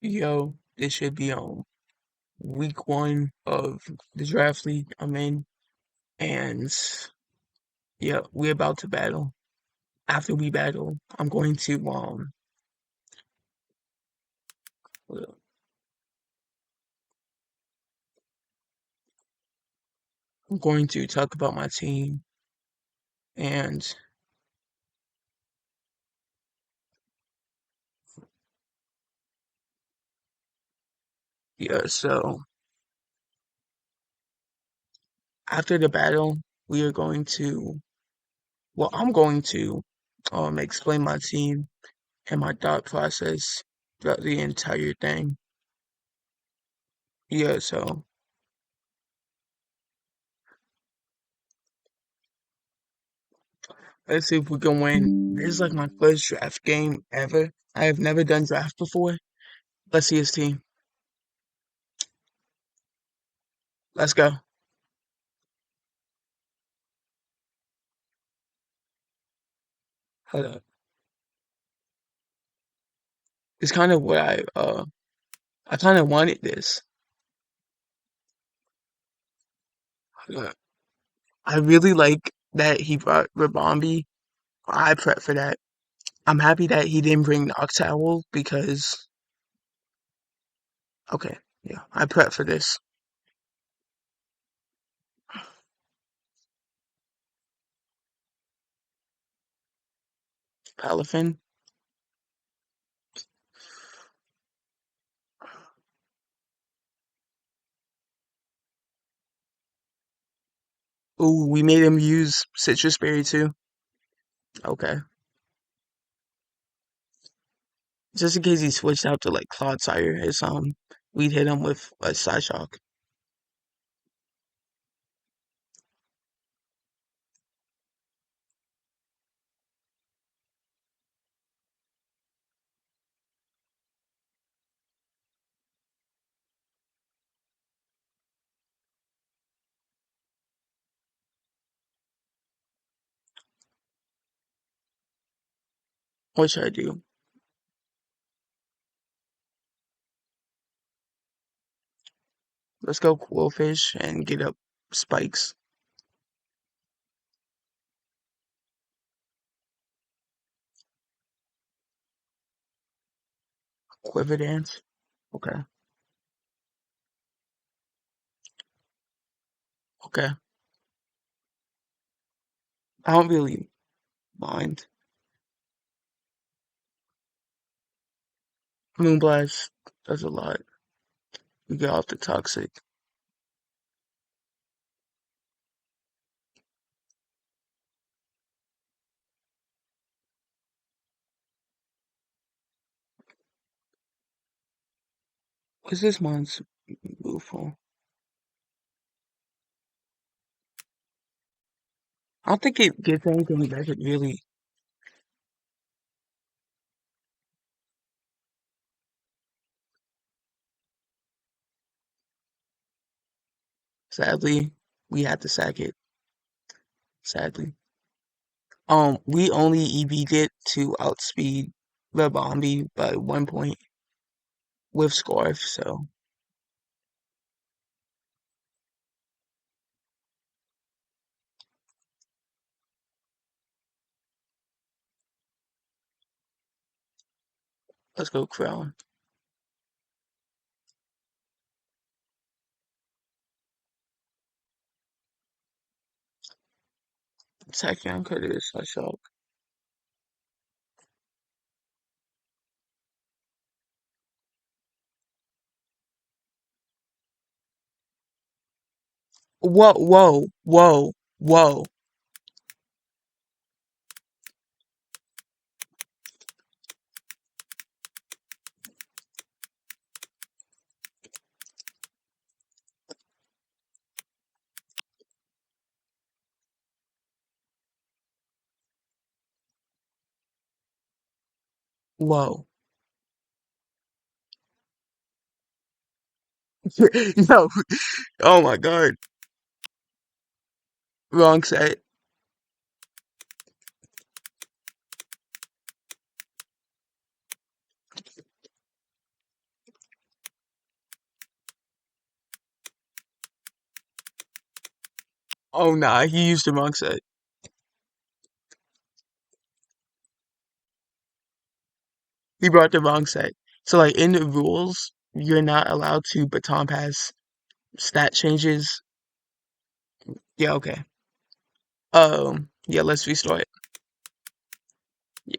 Yo, this should be week one of the draft league I'm in, and yeah, we're about to battle. After we battle, I'm going to talk about my team, and yeah, so after the battle, we are going to I'm going to explain my team and my thought process throughout the entire thing. Yeah, so let's see if we can win. This is like my first draft game ever. I have never done draft before. Let's see his team. Let's go. Hold up. It's kind of what I kind of wanted this. Hold up. I really like that he brought Rabambi. I prep for that. I'm happy that he didn't bring Noctowl because okay, yeah, I prep for this. Palafin. Ooh, we made him use Citrus Berry too. Okay. Just in case he switched out to like Clodsire, we'd hit him with a Psyshock. What should I do? Let's go Quillfish and get up spikes. Quiver Dance. Okay. Okay. I don't really mind. Moonblast does a lot. We get off the toxic. What's this month's move for? I don't think it gets anything that could really. Sadly, we had to sack it. Sadly. We only EV'd it to outspeed the Bombi by 1 point with Scarf, so let's go Crown. Tachyon Cutter is a shock. Whoa, whoa, whoa, whoa, whoa. No, oh my god. Wrong set. Oh nah, he used the wrong set. He brought the wrong set. So like in the rules, you're not allowed to baton pass stat changes. Yeah, okay. Yeah, let's restart. Yeah,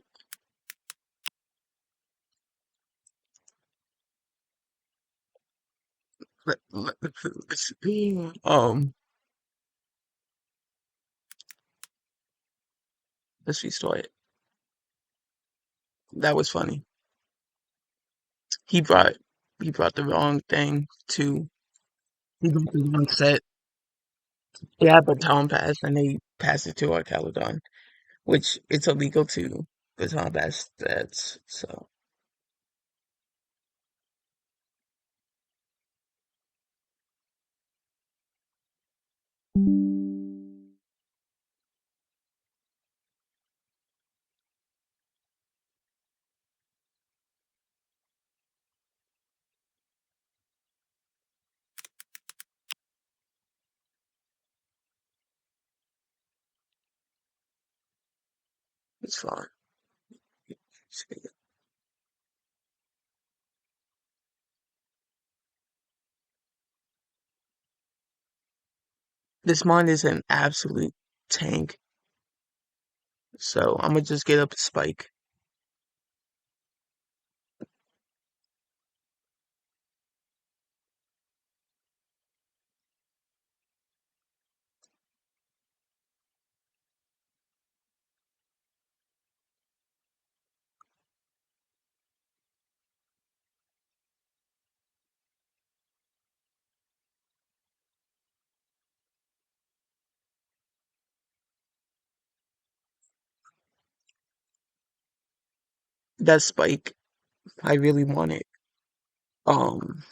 let's restart. That was funny. He brought he brought the wrong thing to he brought the wrong set. Yeah, baton pass and they passed it to our Caledon, which it's illegal to baton pass stats. So it's fine. This mine is an absolute tank. So I'm gonna just get up a spike. That spike, I really want it. Um,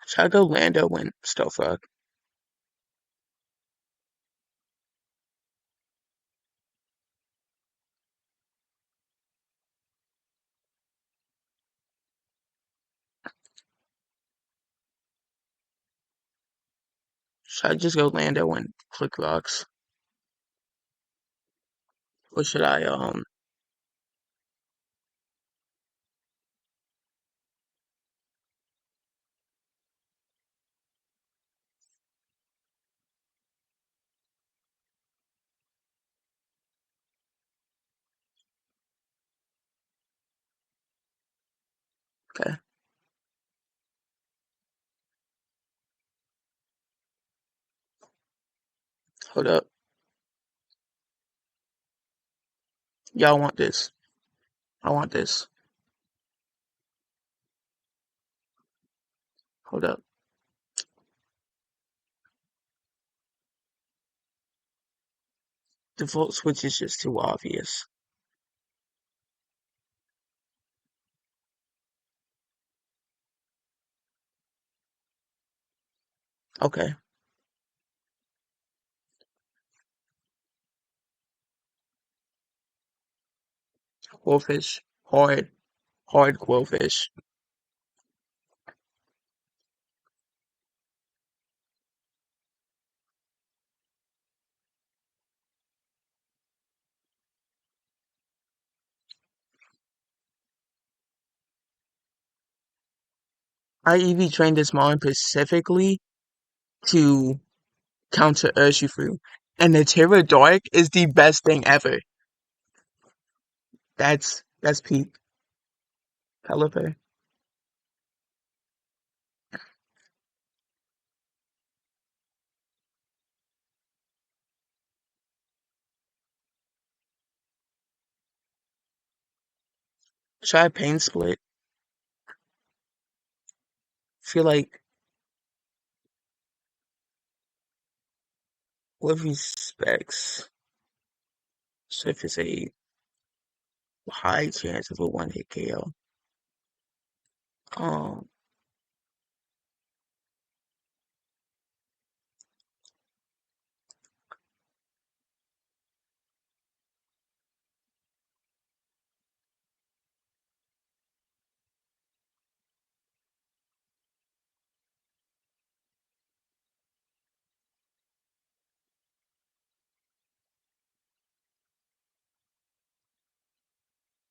should I go Lando and Stealth Rock? Should I just go Lando and click rocks? Or should I okay, hold up. Y'all want this. I want this. Hold up. The volt switch is just too obvious. Okay. Quillfish. Hard. Hard quillfish. I EV trained this mine specifically to counter Urshifu. And the Tera Dark is the best thing ever. That's peak. Caliper. Try Pain Split. Feel like with respects, Swift is a high chance of a one hit KO. Um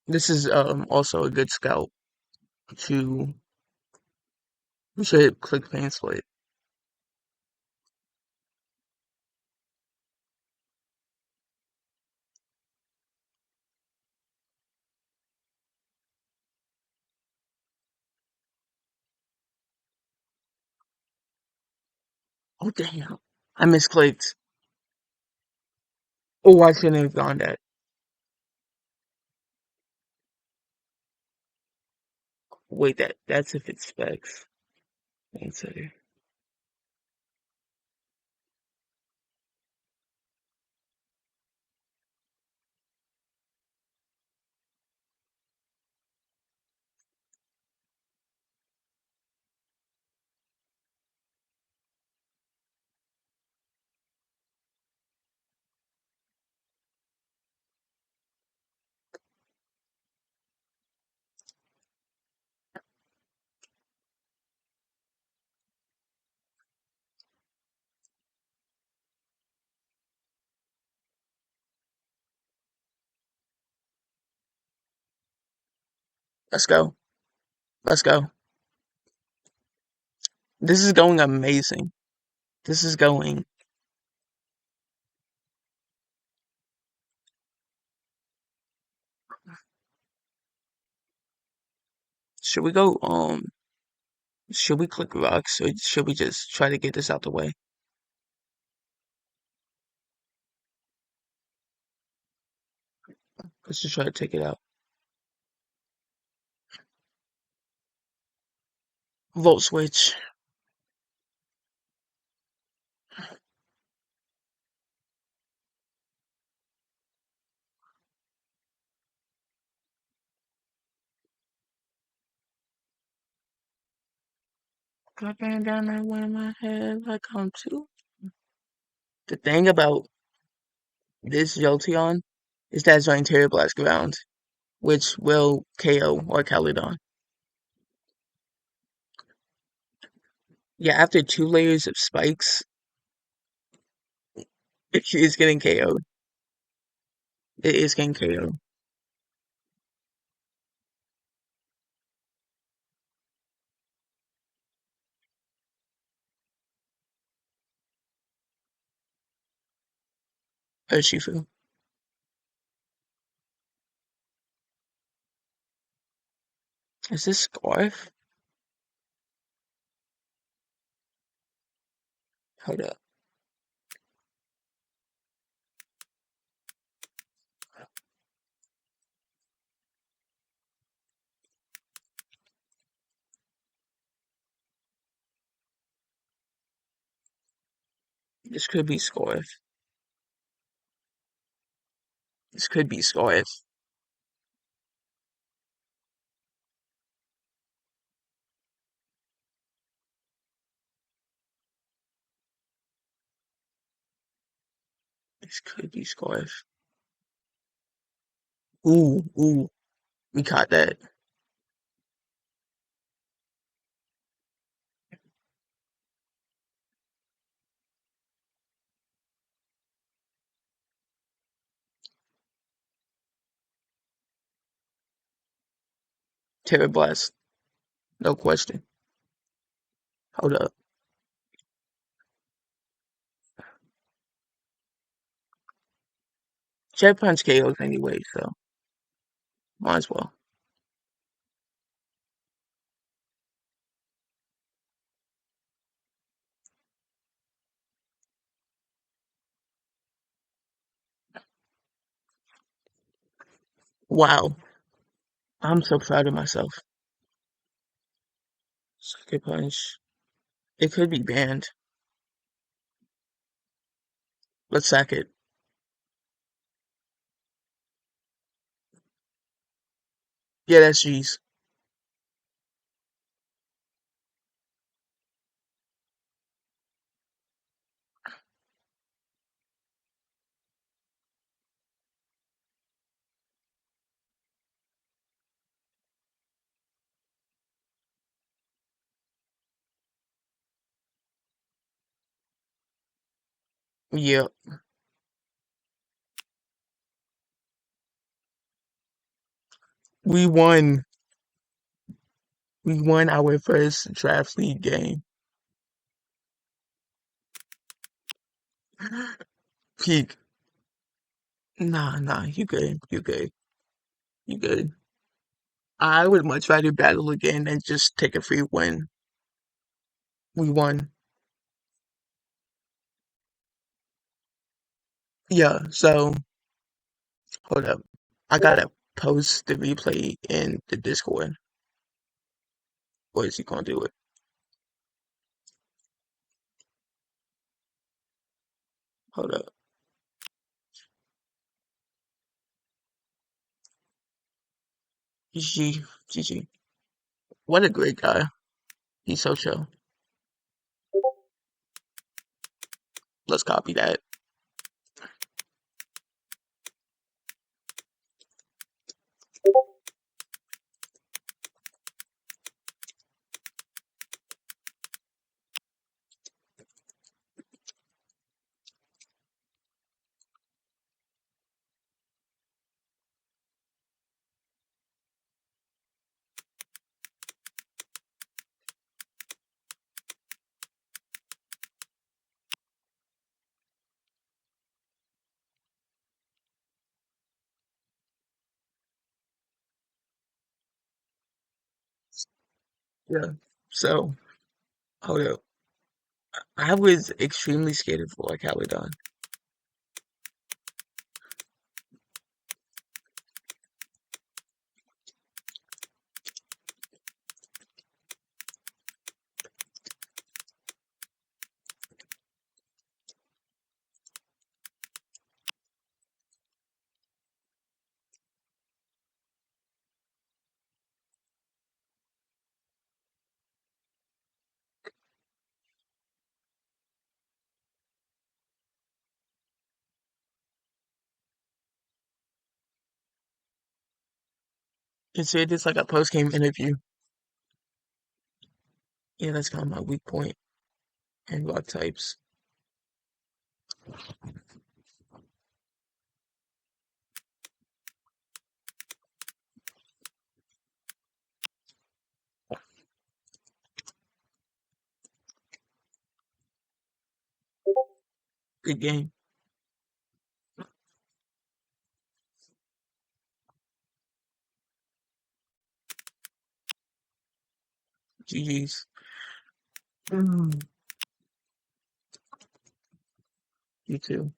This is also a good scout to. We should click paint split. Oh damn! I misclicked. Oh, I shouldn't have gone that. Wait, that's if it specs. One second. Let's go. Let's go. This is going amazing. This is going. Should we go? Should we click rocks or should we just try to get this out the way? Let's just try to take it out. Volt switch. Dropping down that way in my head like I'm too. The thing about this Jolteon is that it's running Terra Blast ground, which will KO or Calydon. Yeah, after 2 layers of spikes, it is getting KO'd. It is getting KO'd. Urshifu. Is this Scarf? Hold up. This could be Scarf. This could be Scarf. This could be Scarf. Ooh, ooh. We caught that. Terra Blast. No question. Hold up. Jet Punch KOs anyway, so might as well. Wow. I'm so proud of myself. Sucker Punch. It could be banned. Let's sack it. Yeah, that's G's. Yeah. We won. We won our first draft league game. Peak. Nah, nah, you good. You good. You good. I would much rather battle again than just take a free win. We won. Yeah, so hold up. I gotta post the replay in the Discord. Or is he gonna do it? Hold up. GG. GG. What a great guy. He's so chill. Let's copy that. Yeah. So, hold up. I was extremely scared of like Caledon. Consider this like a post game interview. Yeah, that's kind of my weak point in rock types. Good game. GG's. Mm, you too.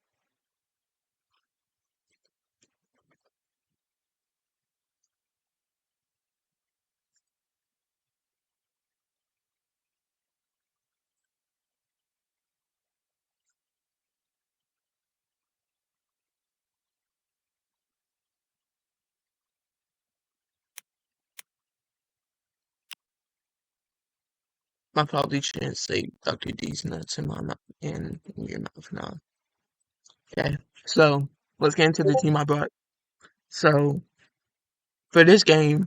I probably shouldn't say Dr. D's nuts in my mouth in your mouth now. Okay, so let's get into the team I brought. So for this game,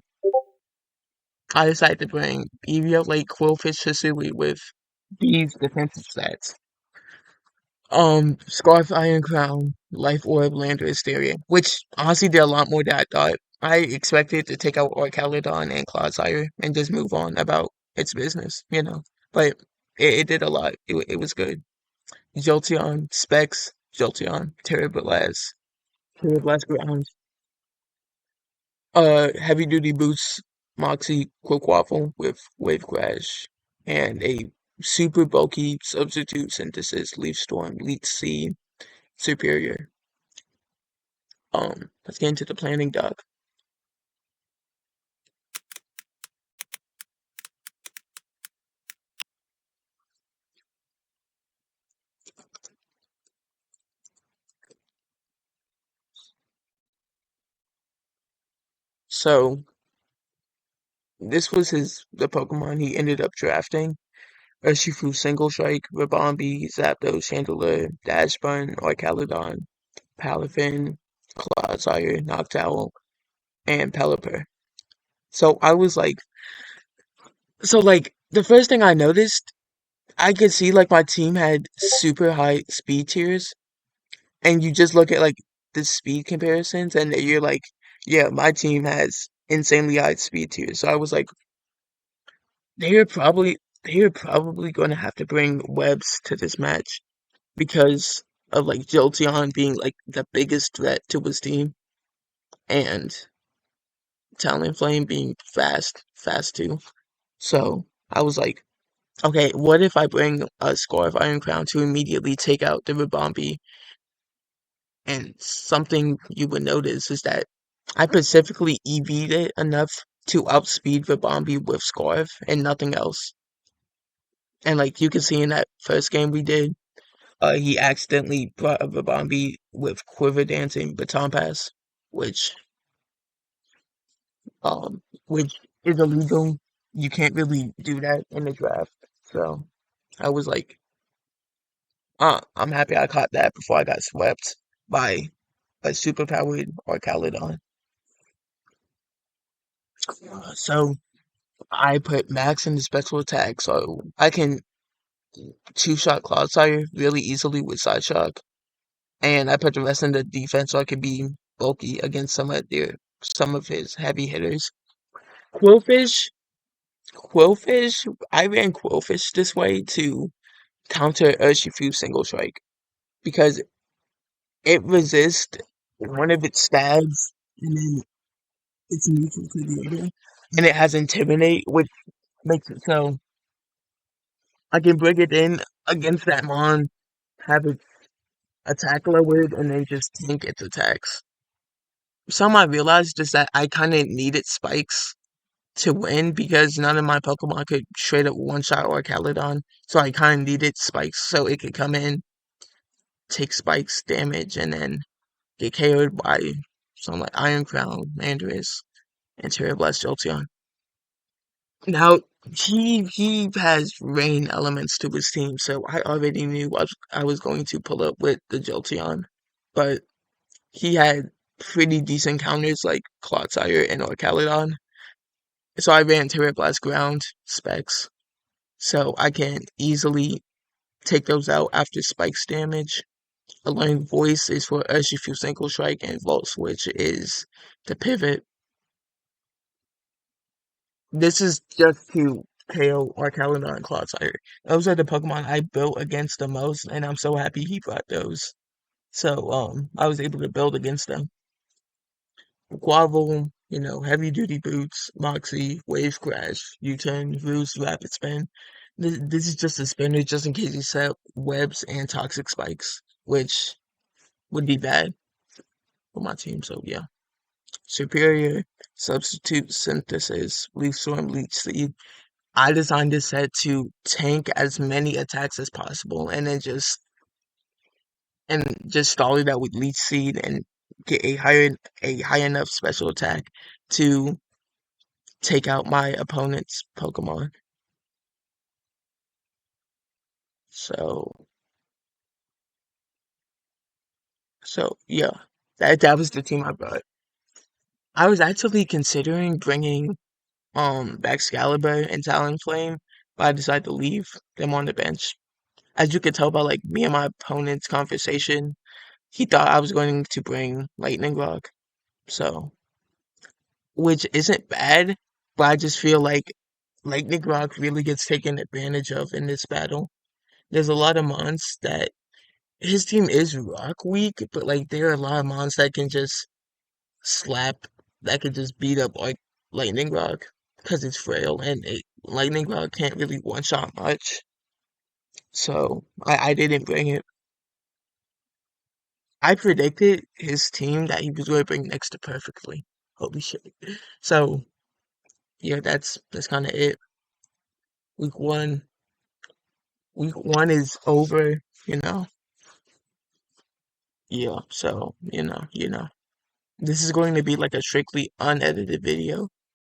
I decided to bring EVO Lake Quillfish Sicily with these defensive stats. Scarf Iron Crown, Life Orb, Lander Hysteria, which honestly did a lot more than I thought. I expected to take out Orcaludon and Clodsire and just move on about its business, you know. But it did a lot. It was good. Jolteon, Specs, Jolteon, Tera Blast, Ground, heavy duty boots, Moxie, Quaquaffle with Wave Crash, and a super bulky substitute synthesis, Leaf Storm, Leech Seed, Superior. Let's get into the planning doc. So this was the Pokemon he ended up drafting. Urshifu, Single Strike, Ribombee, Zapdos, Chandelure, Dashbun, Orcaludon, Palafin, Clodsire, Noctowl, and Pelipper. So I was like, the first thing I noticed, I could see like my team had super high speed tiers, and you just look at like the speed comparisons, and you're like, yeah, my team has insanely high speed tier. So I was like, they're probably they're probably going to have to bring Webs to this match because of like Jolteon being like the biggest threat to his team and Talonflame being fast too. So I was like, okay, what if I bring a Score of Iron Crown to immediately take out the Ribombee? And something you would notice is that I specifically EV'd it enough to outspeed Ribombee with Scarf and nothing else. And like you can see in that first game we did, he accidentally brought up Ribombee with Quiver Dancing Baton Pass, which um which is illegal. You can't really do that in the draft. So I was like, I'm happy I caught that before I got swept by a superpowered Arcaludon. So I put Max in the special attack, so I can two-shot Clodsire really easily with Side Shock. And I put the rest in the defense so I could be bulky against some of his heavy hitters. Quillfish, Quillfish, I ran Quillfish this way to counter Urshifu single strike because it resists one of its stabs and then it's neutral to the other. And it has Intimidate, which makes it so I can bring it in against that Mon, have its attack lowered, and then just tank its attacks. Some I realized is that I kind of needed spikes to win because none of my Pokemon could straight up one shot or Caledon. So I kind of needed spikes so it could come in, take spikes damage, and then get KO'd by something like Iron Crown, Landorus, and Tera Jolteon. Now he has rain elements to his team, so I already knew I was going to pull up with the Jolteon, but he had pretty decent counters like Clodsire and Orcaludon. So I ran Terrablast Ground specs, so I can easily take those out after Spike's damage. Alluring Voice is for Urshifu Single Strike, and Volt Switch is the pivot. This is just to KO Arcaludon and Clodsire. Those are the Pokemon I built against the most, and I'm so happy he brought those. So I was able to build against them. Guavel, heavy duty boots, Moxie, Wave Crash, U-turn, Roost, Rapid Spin. This is just a spinner just in case you set webs and toxic spikes, which would be bad for my team. So yeah. Superior, Substitute Synthesis, Leaf Storm, Leech Seed. I designed this set to tank as many attacks as possible and just stall it out with Leech Seed and get a high enough special attack to take out my opponent's Pokemon. So yeah, that was the team I brought. I was actually considering bringing Excalibur and Talonflame, but I decided to leave them on the bench. As you could tell by like me and my opponent's conversation, he thought I was going to bring Lightning Rock. So, which isn't bad, but I just feel like Lightning Rock really gets taken advantage of in this battle. There's a lot of mons that his team is rock weak, but like there are a lot of mons that can just slap, that could just beat up like Lightning Rock because it's frail and Lightning Rock can't really one shot much. So I didn't bring it. I predicted his team that he was going to bring next to perfectly. Holy shit! So yeah, that's kind of it. Week one, week one is over. You know, yeah. So this is going to be like a strictly unedited video.